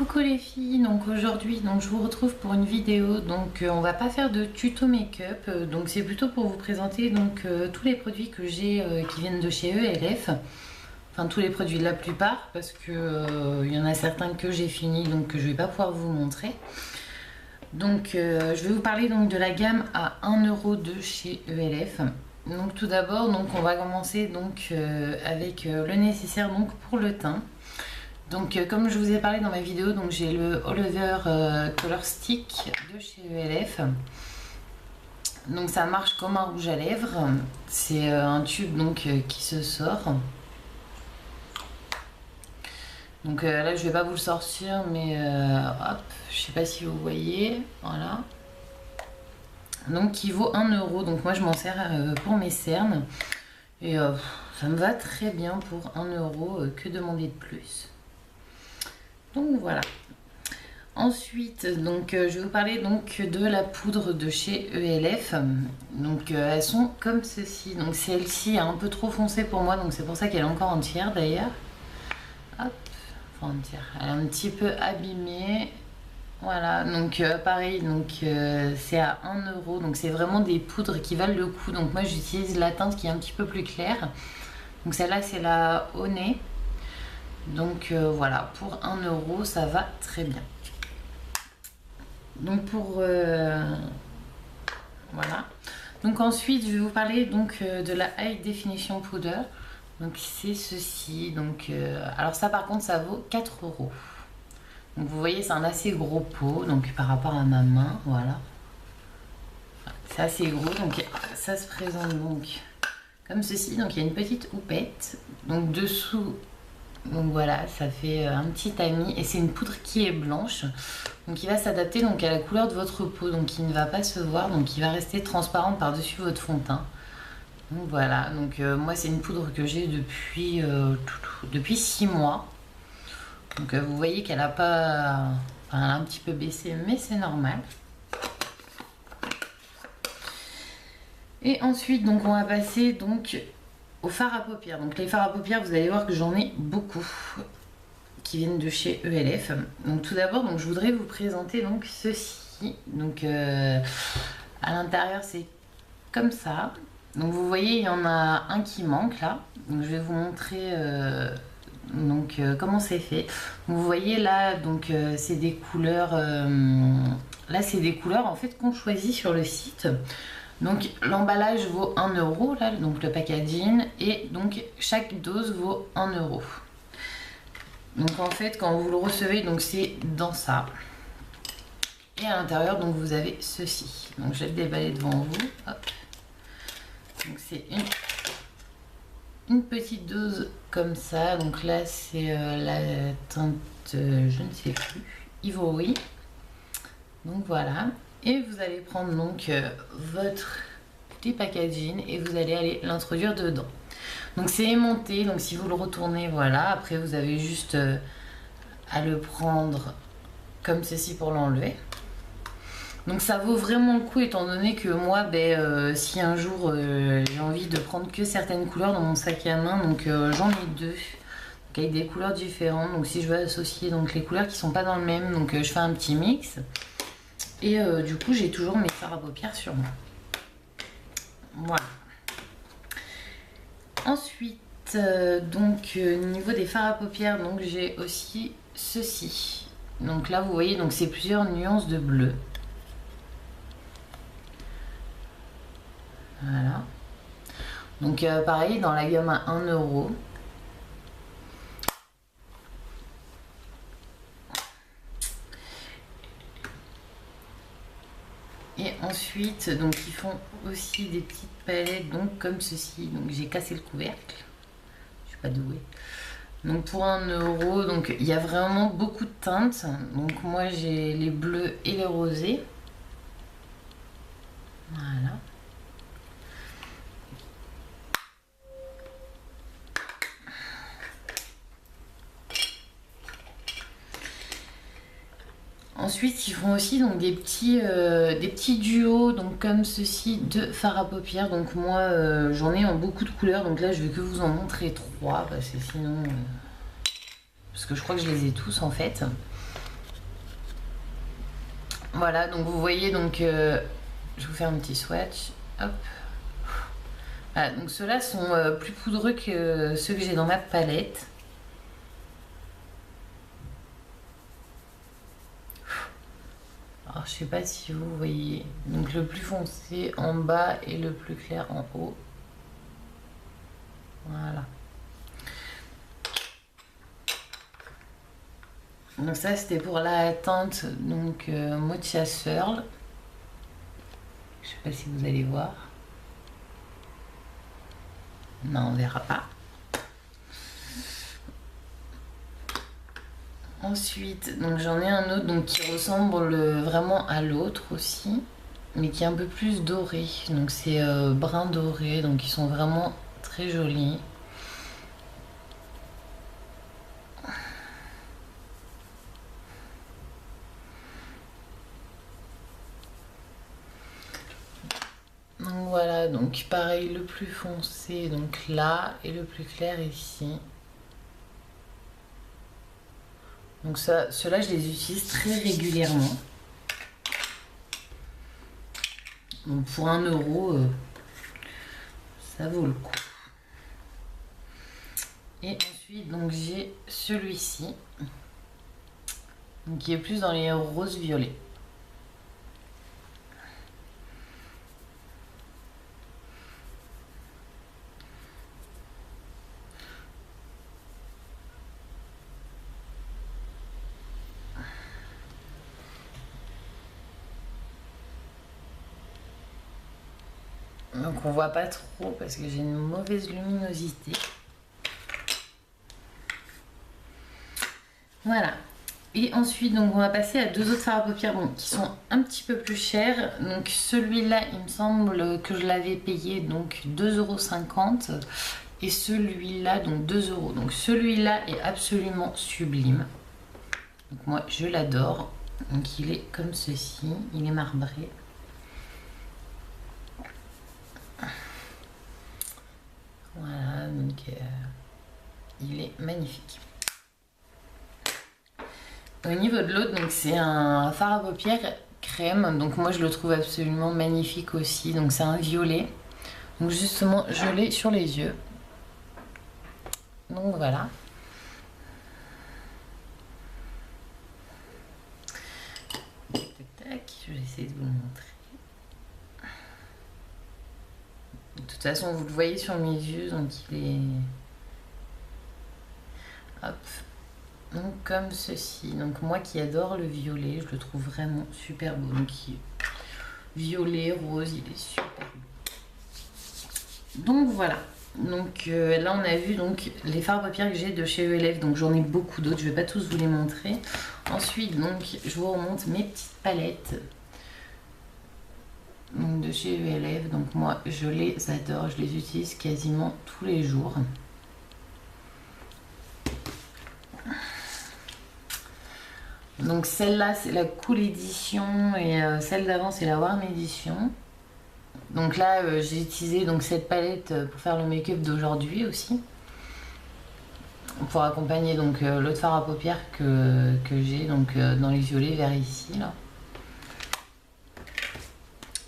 Coucou les filles, donc aujourd'hui je vous retrouve pour une vidéo. Donc on va pas faire de tuto make-up, donc c'est plutôt pour vous présenter tous les produits que j'ai qui viennent de chez ELF. Enfin tous les produits, la plupart, parce que il y en a certains que j'ai fini, donc que je vais pas pouvoir vous montrer. Donc je vais vous parler donc de la gamme à 1 € de chez ELF. Donc tout d'abord on va commencer avec le nécessaire pour le teint. Donc comme je vous ai parlé dans ma vidéo, donc j'ai le All Over Color Stick de chez ELF. Donc ça marche comme un rouge à lèvres. C'est un tube qui se sort. Donc là je vais pas vous le sortir, mais hop, je sais pas si vous voyez, voilà. Donc qui vaut 1 €. Donc moi je m'en sers pour mes cernes. Et ça me va très bien pour 1 €, que demander de plus. Donc voilà. Ensuite, je vais vous parler de la poudre de chez ELF. Donc elles sont comme ceci. Donc celle-ci est un peu trop foncée pour moi, donc c'est pour ça qu'elle est encore entière d'ailleurs. Hop, enfin entière. Elle est un petit peu abîmée. Voilà, donc pareil, c'est à 1 €. Donc c'est vraiment des poudres qui valent le coup. Donc moi j'utilise la teinte qui est un petit peu plus claire. Donc celle-là c'est la Honey. Donc voilà, pour 1 € ça va très bien. Donc voilà. Donc ensuite je vais vous parler de la High Definition Powder. Donc c'est ceci. Alors ça par contre ça vaut 4 €. Donc vous voyez c'est un assez gros pot par rapport à ma main, voilà. C'est assez gros, donc ça se présente comme ceci. Donc il y a une petite houppette. Donc dessous. Donc voilà, ça fait un petit tamis et c'est une poudre qui est blanche. Donc qui va s'adapter à la couleur de votre peau, donc qui ne va pas se voir, donc qui va rester transparente par-dessus votre fond de teint. Donc voilà, moi c'est une poudre que j'ai depuis 6 mois. Donc vous voyez qu'elle a pas, enfin, elle a un petit peu baissé, mais c'est normal. Et ensuite on va passer au fard à paupières. Donc les fards à paupières, vous allez voir que j'en ai beaucoup qui viennent de chez ELF. Donc tout d'abord, je voudrais vous présenter ceci. À l'intérieur c'est comme ça. Donc vous voyez, il y en a un qui manque là. Donc je vais vous montrer comment c'est fait. Donc, vous voyez là, c'est des couleurs. Là c'est des couleurs en fait qu'on choisit sur le site. Donc l'emballage vaut 1 € là, donc le packaging, et chaque dose vaut 1 €. Donc en fait quand vous le recevez, c'est dans ça. Et à l'intérieur vous avez ceci. Donc je vais le déballer devant vous. Hop. Donc c'est une petite dose comme ça. Donc là c'est la teinte, je ne sais plus, Ivory. Donc voilà. Et vous allez prendre votre petit packaging et vous allez aller l'introduire dedans. Donc c'est aimanté, donc si vous le retournez, voilà, après vous avez juste à le prendre comme ceci pour l'enlever. Donc ça vaut vraiment le coup, étant donné que moi, si un jour j'ai envie de prendre que certaines couleurs dans mon sac à main, j'en ai deux. Avec des couleurs différentes. Donc si je veux associer les couleurs qui sont pas dans le même, je fais un petit mix. Et du coup j'ai toujours mes fards à paupières sur moi. Voilà. Ensuite niveau des fards à paupières, j'ai aussi ceci. Donc là vous voyez, c'est plusieurs nuances de bleu. Voilà. Donc pareil, dans la gamme à 1 €. Et ensuite, ils font aussi des petites palettes, comme ceci. Donc j'ai cassé le couvercle. Je suis pas douée. Donc pour 1 €, il y a vraiment beaucoup de teintes. Donc moi j'ai les bleus et les rosés. Voilà. Ensuite, ils font aussi des petits duos comme ceci de fard à paupières. Donc moi, j'en ai en beaucoup de couleurs. Donc là, je vais que vous en montrer 3 parce que sinon, parce que je crois que je les ai tous en fait. Voilà, donc vous voyez, donc je vous fais un petit swatch. Hop. Voilà, donc ceux-là sont plus poudreux que ceux que j'ai dans ma palette. Alors je sais pas si vous voyez, donc le plus foncé en bas et le plus clair en haut. Voilà. Donc ça c'était pour la teinte donc Mocha Swirl. Je sais pas si vous allez voir. Non, on verra pas. Ensuite, donc j'en ai un autre donc qui ressemble vraiment à l'autre aussi, mais qui est un peu plus doré. Donc c'est brun doré, donc ils sont vraiment très jolis. Donc voilà, donc pareil, le plus foncé donc là et le plus clair ici. Donc ça, ceux-là je les utilise très régulièrement. Donc pour 1 euro, ça vaut le coup. Et ensuite donc j'ai celui-ci, qui est plus dans les roses violets. Donc on voit pas trop parce que j'ai une mauvaise luminosité. Voilà. Et ensuite donc on va passer à deux autres fards à paupières qui sont un petit peu plus chers. Donc celui-là il me semble que je l'avais payé donc 2,50 € et celui-là donc 2 €. Donc celui-là est absolument sublime. Donc moi je l'adore. Donc il est comme ceci, il est marbré. Voilà, donc il est magnifique. Au niveau de l'autre, donc c'est un fard à paupières crème, donc moi je le trouve absolument magnifique aussi. Donc c'est un violet, donc justement je l'ai sur les yeux. Donc voilà. Tac, tac, je vais essayer de vous le montrer. De toute façon, vous le voyez sur mes yeux, donc il est... Hop. Donc comme ceci. Donc moi qui adore le violet, je le trouve vraiment super beau. Donc violet, rose, il est super beau. Donc voilà. Donc là on a vu donc les fards à paupières que j'ai de chez ELF. Donc j'en ai beaucoup d'autres, je vais pas tous vous les montrer. Ensuite donc je vous remonte mes petites palettes. Donc de chez ELF, donc moi je les adore, je les utilise quasiment tous les jours. Donc celle-là c'est la Cool Edition et celle d'avant c'est la Warm Edition. Donc là j'ai utilisé donc cette palette pour faire le make-up d'aujourd'hui aussi. Pour accompagner donc l'autre fard à paupières que j'ai donc dans les violets vers ici là.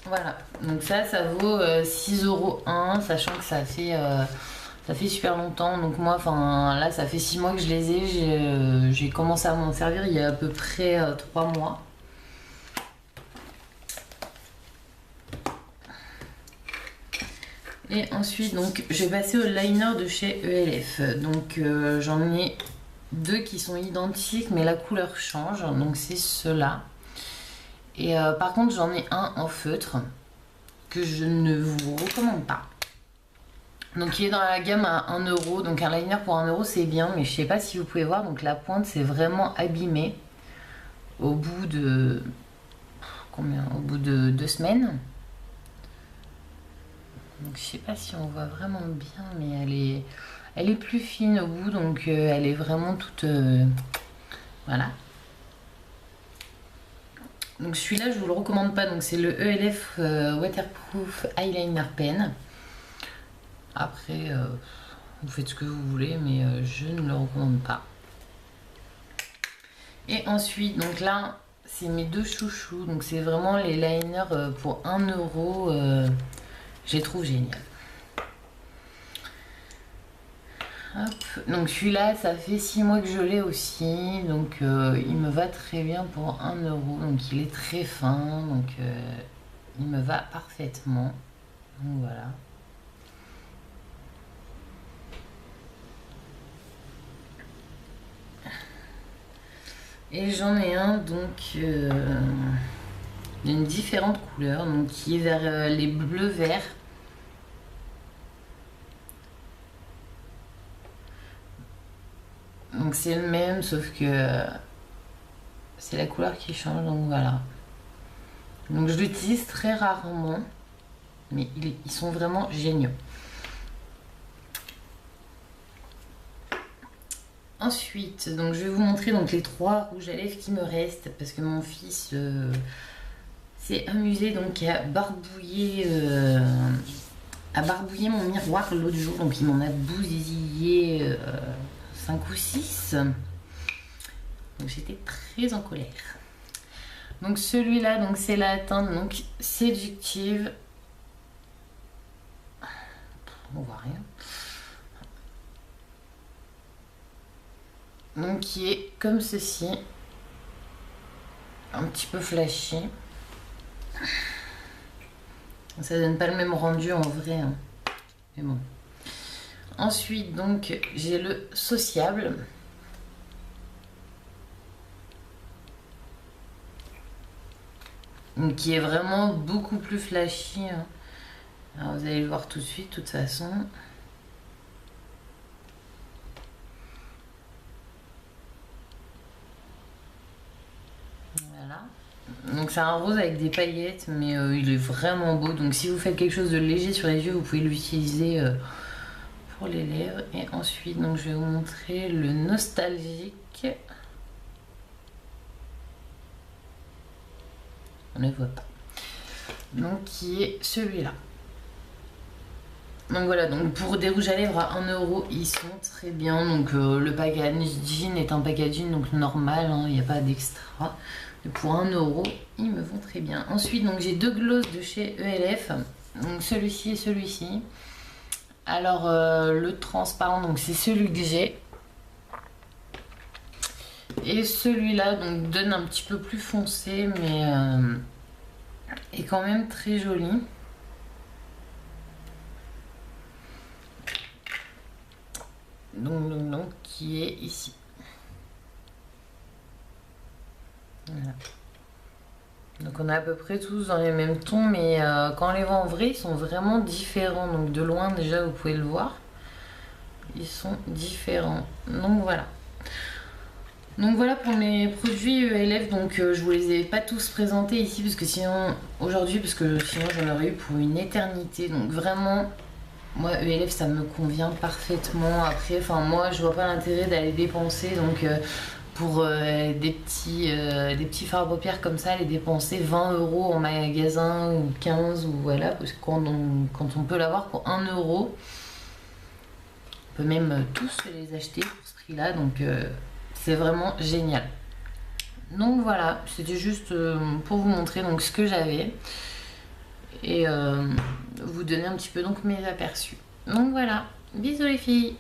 Voilà, donc ça vaut 6 € un, sachant que ça fait super longtemps. Donc moi, enfin là, ça fait 6 mois que je les ai. J'ai commencé à m'en servir il y a à peu près 3 mois. Et ensuite, donc, je vais passer au liner de chez ELF. Donc j'en ai deux qui sont identiques, mais la couleur change. Donc c'est ceux-là. Et par contre j'en ai un en feutre que je ne vous recommande pas. Donc il est dans la gamme à 1 €. Donc un liner pour 1 € c'est bien, mais je sais pas si vous pouvez voir, donc la pointe c'est vraiment abîmé au bout de combien, au bout de 2 semaines. Donc je sais pas si on voit vraiment bien, mais elle est plus fine au bout, donc elle est vraiment toute voilà. Donc celui-là je vous le recommande pas, donc c'est le ELF Waterproof Eyeliner Pen. Après vous faites ce que vous voulez, mais je ne le recommande pas. Et ensuite donc là c'est mes deux chouchous. Donc c'est vraiment les liners pour 1 euro. Je les trouve génial. Hop. Donc celui-là, ça fait 6 mois que je l'ai aussi. Donc il me va très bien pour 1 euro. Donc il est très fin. Donc il me va parfaitement. Donc voilà. Et j'en ai un donc d'une différente couleur, donc qui est vers les bleus verts. Donc c'est le même sauf que c'est la couleur qui change, donc voilà. Donc je l'utilise très rarement, mais ils sont vraiment géniaux. Ensuite, donc je vais vous montrer donc les 3 rouges à lèvres qui me restent parce que mon fils s'est amusé donc à barbouiller mon miroir l'autre jour. Donc il m'en a bousillé 5 ou 6. Donc j'étais très en colère. Donc celui-là, donc c'est la teinte donc séductive. On voit rien. Donc qui est comme ceci, un petit peu flashy. Ça donne pas le même rendu en vrai, hein. Mais bon. Ensuite donc j'ai le sociable. Donc, qui est vraiment beaucoup plus flashy, hein. Alors vous allez le voir tout de suite de toute façon. Donc c'est un rose avec des paillettes, mais il est vraiment beau. Donc si vous faites quelque chose de léger sur les yeux, vous pouvez l'utiliser pour les lèvres. Et ensuite, donc je vais vous montrer le nostalgique. On ne voit pas. Donc qui est celui-là. Donc voilà, donc pour des rouges à lèvres à 1 euro, ils sont très bien. Donc le packaging est un packaging donc normal, hein, il n'y a pas d'extra. Pour 1 euro, ils me vont très bien. Ensuite, donc j'ai 2 glosses de chez ELF. Donc celui-ci et celui-ci. Alors le transparent, donc c'est celui que j'ai. Et celui-là, donc donne un petit peu plus foncé, mais est quand même très joli. Donc qui est ici. Voilà. Donc on a à peu près tous dans les mêmes tons, mais quand on les voit en vrai, ils sont vraiment différents. Donc de loin déjà, vous pouvez le voir. Ils sont différents. Donc voilà. Donc voilà pour mes produits ELF. Donc je vous les ai pas tous présentés ici parce que sinon aujourd'hui, parce que sinon j'en aurais eu pour une éternité. Donc vraiment, moi ELF ça me convient parfaitement. Après, enfin moi je vois pas l'intérêt d'aller dépenser donc pour des petits fards à paupières comme ça, les dépenser 20 euros en magasin ou 15 ou voilà, parce que quand on peut l'avoir pour 1 euro, on peut même tous les acheter pour ce prix là, donc c'est vraiment génial. Donc voilà, c'était juste pour vous montrer donc ce que j'avais et vous donner un petit peu donc mes aperçus. Donc voilà, bisous les filles.